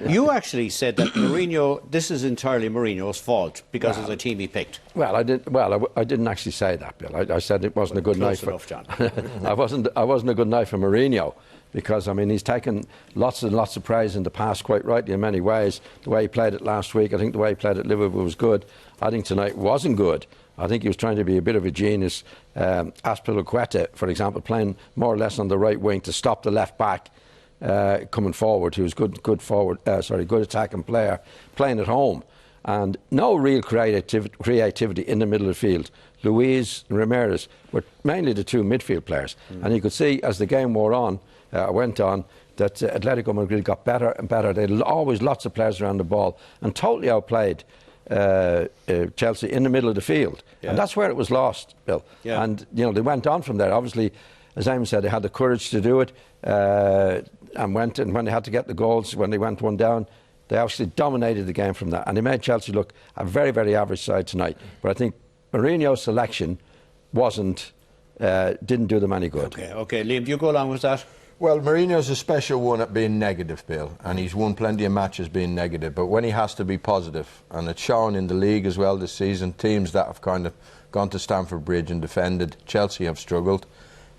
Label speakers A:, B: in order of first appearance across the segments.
A: You actually said that Mourinho, this is entirely Mourinho's fault because it's a team he picked.
B: Well, I didn't actually say that, Bill. I said it wasn't a good night for
A: John.
B: I wasn't a good night for Mourinho, because I mean he's taken lots and lots of praise in the past, quite rightly in many ways. The way he played it last week, I think the way he played at Liverpool was good. I think tonight wasn't good. I think he was trying to be a bit of a genius. Azpilicueta, for example, playing more or less on the right wing to stop the left back coming forward, who was good attacking player, playing at home, and no real creativity in the middle of the field. Luiz and Ramirez were mainly the two midfield players, and you could see as the game went on, that Atletico Madrid got better and better. They had always lots of players around the ball and totally outplayed Chelsea in the middle of the field, and that's where it was lost, Bill. And you know, they went on from there. Obviously, as Eamon said, they had the courage to do it, and when they had to get the goals, when they went one down, they actually dominated the game from that, and they made Chelsea look a very, very average side tonight. But I think Mourinho's selection didn't do them any good.
A: Okay, Liam, do you go along with that?
C: Well, Mourinho's a special one at being negative, Bill, and he's won plenty of matches being negative, but when he has to be positive, and it's shown in the league as well this season, teams that have kind of gone to Stamford Bridge and defended, Chelsea have struggled.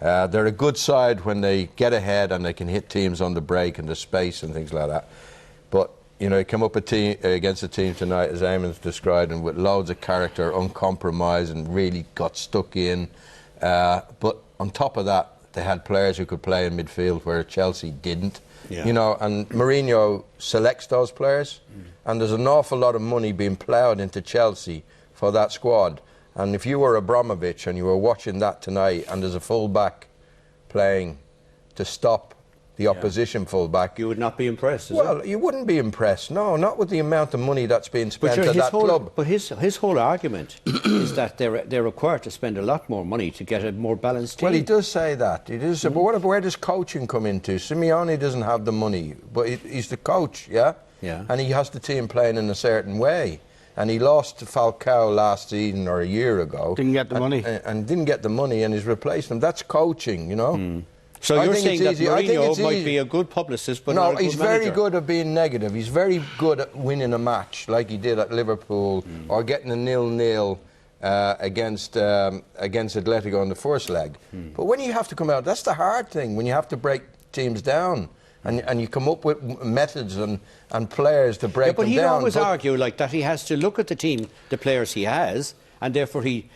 C: They're a good side when they get ahead and they can hit teams on the break and the space and things like that. But, you know, he come up against a team tonight, as Eamon's described, and with loads of character, uncompromised, and really got stuck in. But on top of that, they had players who could play in midfield where Chelsea didn't. You know, and Mourinho selects those players, and there's an awful lot of money being ploughed into Chelsea for that squad. And if you were Abramovich and you were watching that tonight, and there's a full-back playing to stop the opposition full-back,
A: you would not be impressed,
C: well, you wouldn't be impressed, no, not with the amount of money that's being spent at that club.
A: But his whole argument is that they're required to spend a lot more money to get a more balanced team.
C: Well, he does say that. He does say, but where does coaching come into? Simeone doesn't have the money, but he's the coach, and he has the team playing in a certain way. And he lost to Falcao last season or a year ago.
D: Didn't get the money.
C: And didn't get the money, and he's replaced him. That's coaching, you know.
A: So you're saying that Mourinho might be a good publicist, but not a good
C: he's
A: manager.
C: very good at being negative. He's very good at winning a match, like he did at Liverpool, or getting a 0-0 against Atletico in the first leg. But when you have to come out, that's the hard thing, when you have to break teams down. And you come up with methods and players to break them down.
A: But he'd always argue like that he has to look at the team, the players he has, and therefore he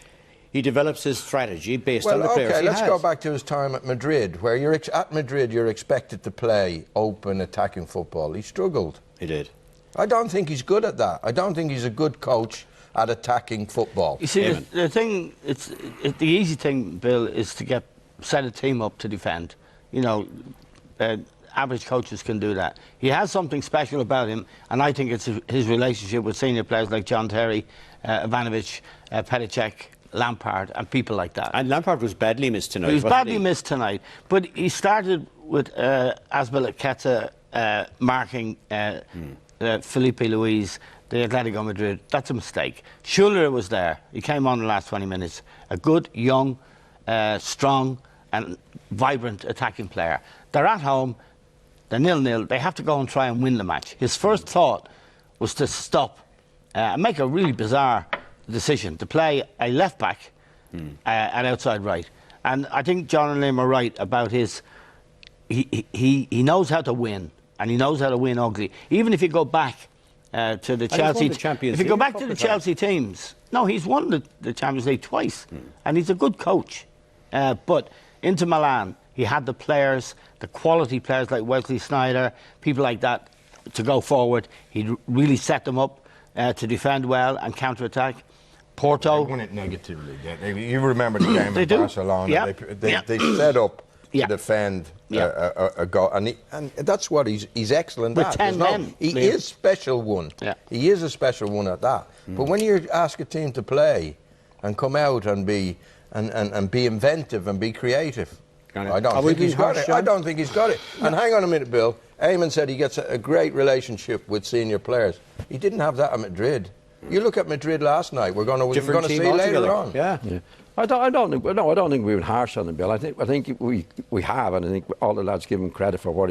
A: develops his strategy based on the players he has.
C: Okay, let's go back to his time at Madrid, where at Madrid you're expected to play open, attacking football. He struggled.
A: He did.
C: I don't think he's good at that. I don't think he's a good coach at attacking football.
D: You see, the thing, the easy thing, Bill, is to set a team up to defend. You know, average coaches can do that. He has something special about him, and I think it's his relationship with senior players like John Terry, Ivanovic, Petacek, Lampard, and people like that.
A: And Lampard was badly missed tonight.
D: He was badly missed tonight, but he started with Azpilicueta marking Felipe Luis, the Atletico Madrid. That's a mistake. Schuller was there. He came on the last 20 minutes. A good, young, strong, and vibrant attacking player. They're at home. They're 0-0. They have to go and try and win the match. His first thought was to stop and make a really bizarre decision to play a left back at outside right. And I think John and Liam are right about his. He knows how to win, and he knows how to win ugly. Even if you go back to the Chelsea, if you go back to the Chelsea teams, no, he's won the Champions League twice, and he's a good coach. But into Milan, he had the players, the quality players like Wesley Sneijder, people like that, to go forward. He really set them up to defend well and counter-attack. Porto.
C: They won it negatively. You remember the game in Barcelona. They set up to defend a goal. And that's what he's excellent
D: with
C: at.
D: 10 men.
C: He is special one. He is a special one at that. But when you ask a team to play and come out and be inventive and be creative, I don't think he's got it. I don't think he's got it. And hang on a minute, Bill. Eamon said he gets a great relationship with senior players. He didn't have that at Madrid. You look at Madrid last night. We're going to see later on.
B: I don't think we were harsh on him, Bill. I think we have, and I think all the lads give him credit for what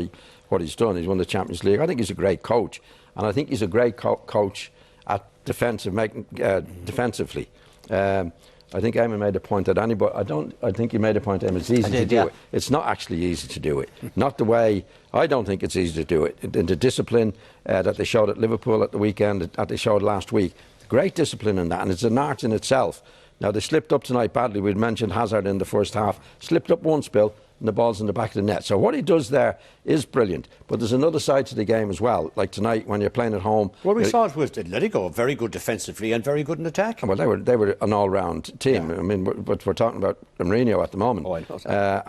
B: he's done. He's won the Champions League. I think he's a great coach, and I think he's a great coach at defensively. I think Eamon made a point that anybody. I think he made a point. Eamon, it's easy to do it. It's not actually easy to do it. Not the way. I don't think it's easy to do it. In the discipline that they showed at Liverpool at the weekend, that they showed last week, great discipline in that, and it's an art in itself. Now, they slipped up tonight badly. We'd mentioned Hazard in the first half. Slipped up once, Bill, and the ball's in the back of the net. So what he does there is brilliant. But there's another side to the game as well. Like tonight, when you're playing at home.
A: Well, we saw it with Atletico, very good defensively and very good in attack.
B: Well, they were an all-round team. Yeah. I mean, but we're talking about Mourinho at the moment.
A: Oh, I know that.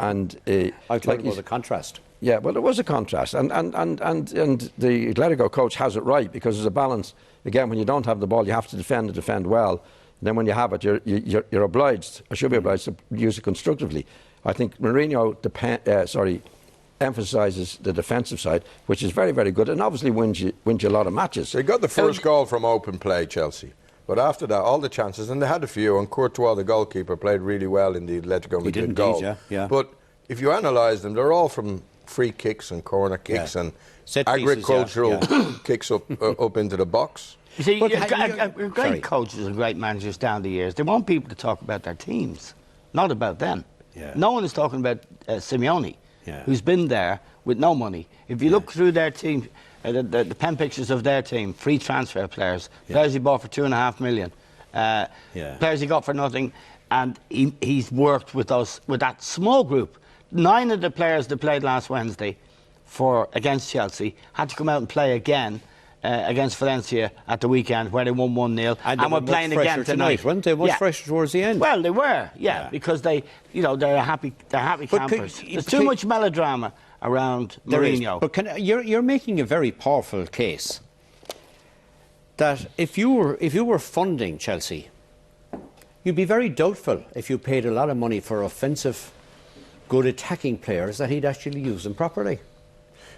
A: I thought it was a contrast.
B: Yeah, well, it was a contrast. And the Atletico coach has it right, because there's a balance. Again, when you don't have the ball, you have to defend and defend well. Then when you have it, you're obliged, or should be obliged, to use it constructively. I think Mourinho emphasises the defensive side, which is very, very good, and obviously wins you a lot of matches.
C: They got the first goal from open play, Chelsea. But after that, all the chances, and they had a few, and Courtois, the goalkeeper, played really well in the Atletico Madrid goal.
A: Yeah.
C: But if you analyse them, they're all from free kicks and corner kicks and
A: set
C: agricultural kicks up into the box.
D: You see, great coaches and great managers down the years, they want people to talk about their teams, not about them.
A: Yeah.
D: No one is talking about Simeone, who's been there with no money. If you look through their team, the pen pictures of their team, free transfer players, players he bought for $2.5 million, players he got for nothing, and he's worked with that small group. 9 of the players that played last Wednesday against Chelsea had to come out and play again against Valencia at the weekend, where they won 1-0, and we're playing again tonight.
A: Weren't they? Much fresher towards the end.
D: Well, they were, because they're happy campers. There's too much melodrama around Mourinho.
A: But you're making a very powerful case that if you were funding Chelsea, you'd be very doubtful if you paid a lot of money for offensive, good attacking players that he'd actually use them properly.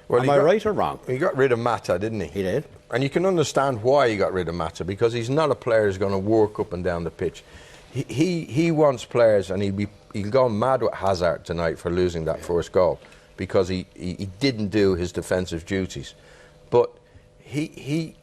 A: Well, am I right or wrong?
C: He got rid of Mata, didn't he?
A: He did.
C: And you can understand why he got rid of Mata, because he's not a player who's going to work up and down the pitch. He wants players, and he'll go mad with Hazard tonight for losing that first goal, because he didn't do his defensive duties. But he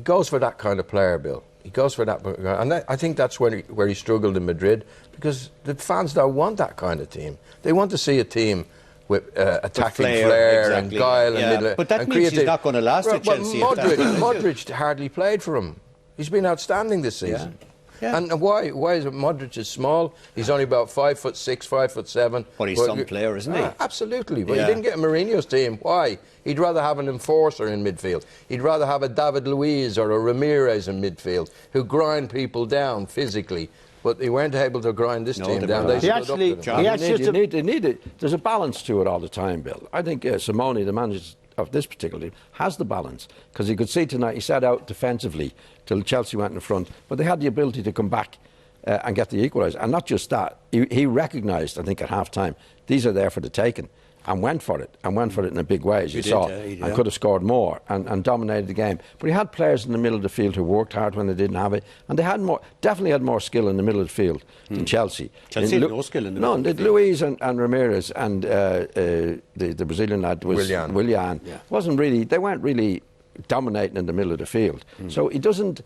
C: goes for that kind of player, Bill. He goes for that, and I think that's where he struggled in Madrid, because the fans don't want that kind of team. They want to see a team with attacking flair and guile and middle.
A: But that means he's not going to last at Chelsea.
C: Modric hardly played for him. He's been outstanding this season. Yeah. And why is it Modric is small? He's only about 5'6", 5'7".
A: But he's some player, isn't he?
C: Absolutely. But he didn't get Mourinho's team. Why? He'd rather have an enforcer in midfield. He'd rather have a David Luiz or a Ramirez in midfield who grind people down physically. But they weren't able to grind this team down. They stood up to them.
B: There's a balance to it all the time, Bill. I think Simeone, the manager of this particular team, has the balance, because you could see tonight he sat out defensively till Chelsea went in front, but they had the ability to come back and get the equaliser. And not just that, he recognised, I think, at half-time, these are there for the taking, and went for it in a big way, as you saw, and could have scored more and dominated the game. But he had players in the middle of the field who worked hard when they didn't have it, and they had definitely had more skill in the middle of the field than Chelsea.
A: Chelsea had no skill in the middle of the field.
B: Luiz and Ramirez and the Brazilian lad was Willian. They weren't really dominating in the middle of the field. So he doesn't.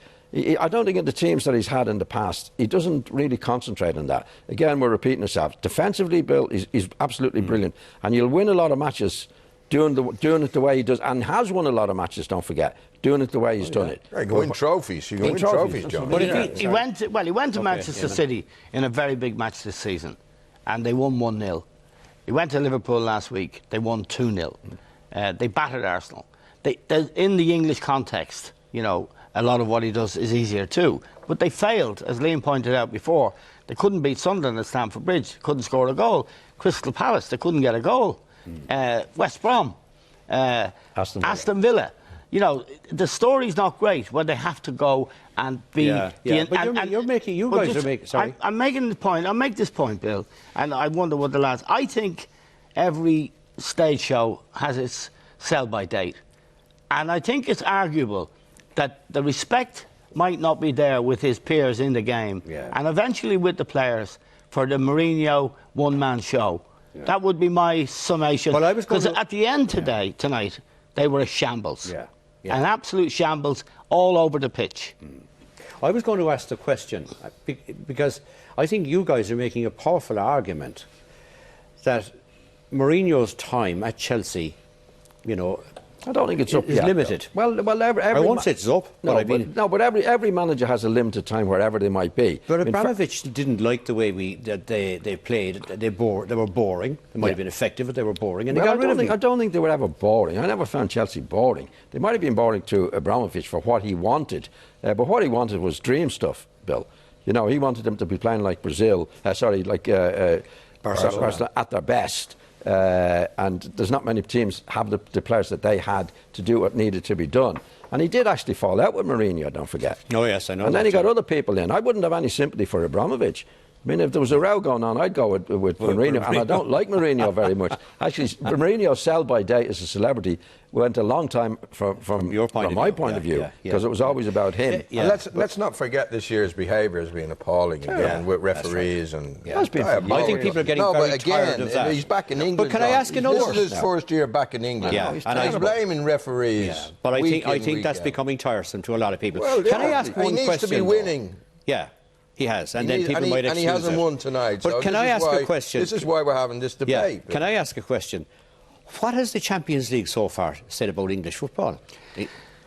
B: I don't think in the teams that he's had in the past, he doesn't really concentrate on that. Again, we're repeating ourselves. Defensively, Bill, he's absolutely brilliant. And you'll win a lot of matches doing it the way he does, and has won a lot of matches, don't forget, doing it the way he's done it.
C: You can win trophies. You can win trophies, John.
D: But he went to Manchester City in a very big match this season, and they won 1-0. He went to Liverpool last week. They won 2-0. They battered Arsenal. In the English context, a lot of what he does is easier too. But they failed, as Liam pointed out before. They couldn't beat Sunderland at Stamford Bridge. Couldn't score a goal. Crystal Palace, they couldn't get a goal. West Brom. Aston Villa. The story's not great when they have to go and be...
A: But you're making... You guys are making... Sorry.
D: I'm making the point. I'll make this point, Bill. And I wonder what the lads... I think every stage show has its sell-by date. And I think it's arguable that the respect might not be there with his peers in the game, and eventually with the players, for the Mourinho one-man show. Yeah. That would be my summation.
A: Well,
D: because at the end tonight, they were a shambles.
A: Yeah.
D: An absolute shambles all over the pitch.
A: I was going to ask the question, because I think you guys are making a powerful argument that Mourinho's time at Chelsea, you know,
B: I don't think it's up yet.
A: Limited.
B: Well,
A: I won't say it's up.
B: But every manager has a limited time wherever they might be.
A: But Abramovich didn't like the way they played. They were boring. They might have been effective, but they were boring. And
B: I don't think they were ever boring. I never found Chelsea boring. They might have been boring to Abramovich for what he wanted, but what he wanted was dream stuff, Bill. You know, he wanted them to be playing like Barcelona at their best. And there's not many teams have the players that they had to do what needed to be done. And he did actually fall out with Mourinho, don't forget.
A: Oh, yes, I know.
B: And then he got other people in. I wouldn't have any sympathy for Abramovich. I mean, if there was a row going on, I'd go with Mourinho. And I don't like Mourinho very much. Actually, Mourinho's sell-by date as a celebrity went a long time from my point of view, because it was always about him.
C: And let's not forget this year's behaviour has been appalling again with referees. And
A: I think people are getting very tired of that.
C: He's back in England.
A: But can I ask another?
C: This is his first year back in England. And he's blaming referees.
A: Yeah. But I think that's becoming tiresome to a lot of people.
C: Well,
A: can I ask one question?
C: He needs to be winning.
A: Yeah. He has, and then people might excuse
C: it. And he hasn't won tonight.
A: But can I ask a question?
C: This is why we're having this debate.
A: Yeah. Can I ask a question? What has the Champions League so far said about English football?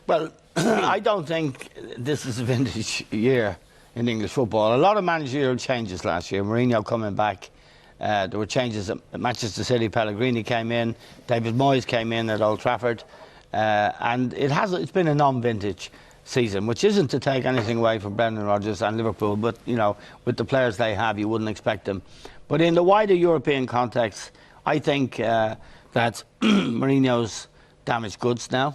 D: Well, I don't think this is a vintage year in English football. A lot of managerial changes last year. Mourinho coming back. There were changes at Manchester City. Pellegrini came in. David Moyes came in at Old Trafford. And it's been a non-vintage season, which isn't to take anything away from Brendan Rodgers and Liverpool, but you know, with the players they have, you wouldn't expect them. But in the wider European context, I think that Mourinho's damaged goods now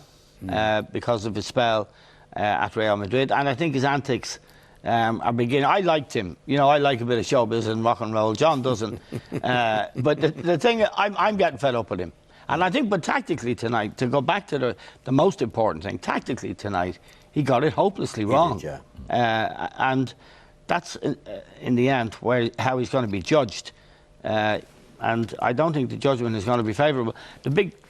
D: because of his spell at Real Madrid, and I think his antics are beginning. I liked him, you know. I like a bit of showbiz and rock and roll. John doesn't, but the thing, I'm getting fed up with him. And I think, but tactically tonight, to go back to the most important thing, tactically tonight, he got it hopelessly wrong.
A: He did, yeah.
D: And that's, in the end, how he's going to be judged. And I don't think the judgment is going to be favourable.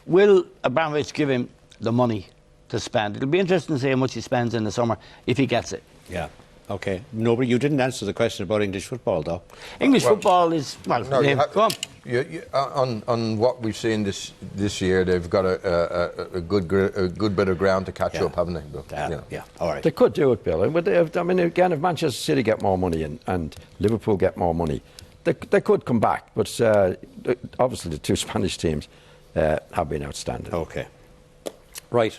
D: Will Abramovich give him the money to spend? It'll be interesting to see how much he spends in the summer, if he gets it.
A: Yeah. Okay. No, but you didn't answer the question about English football, though.
D: English football is... Well,
C: no,
D: go on.
C: On what we've seen this year, they've got a good bit of ground to catch up, haven't they?
A: Yeah, all right.
B: They could do it, Bill. I mean, again, if Manchester City get more money and Liverpool get more money, they could come back. But obviously the two Spanish teams have been outstanding.
A: Okay. Right.